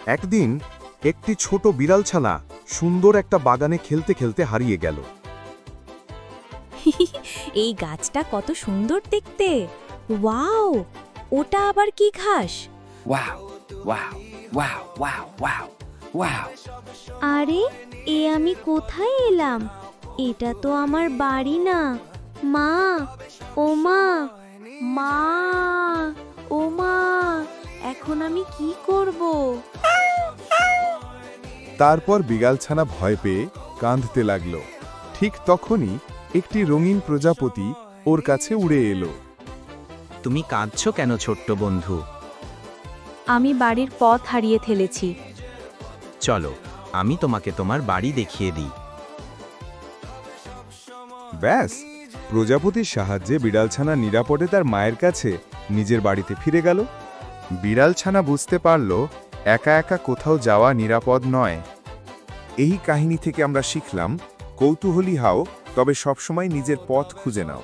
একদিন একটি ছোট বিড়ালছানা সুন্দর একটা বাগানে খেলতে খেলতে হারিয়ে গেল। এই গাছটা কত সুন্দর দেখতে। ওয়াও, ওটা আবার কি ঘাস? Wow, wow, wow, wow, wow, wow. আরে, এ আমি কোথায় এলাম? এটা তো আমার বাড়ি না। মা, ও মা, মা, ও মা, এখন আমি কি করব? তারপর বিড়ালছানা ভয় পেয়ে কাঁদতে লাগল। ঠিক তখনই একটি রঙিন প্রজাপতি ওর কাছে উড়ে এলো। তুমি কাঁদছো কেন ছোট্ট বন্ধু? আমি বাড়ির পথ হারিয়ে ফেলেছি। চলো, আমি তোমাকে তোমার বাড়ি দেখিয়ে দিই। ব্যাস, প্রজাপতির সাহায্যে বিড়ালছানা নিরাপদে তার মায়ের কাছে নিজের বাড়িতে ফিরে গেল। বিড়ালছানা বুঝতে পারল একা একা কোথাও যাওয়া নিরাপদ নয়। এই কাহিনী থেকে আমরা শিখলাম, কৌতূহলী হও, তবে সবসময় নিজের পথ খুঁজে নাও।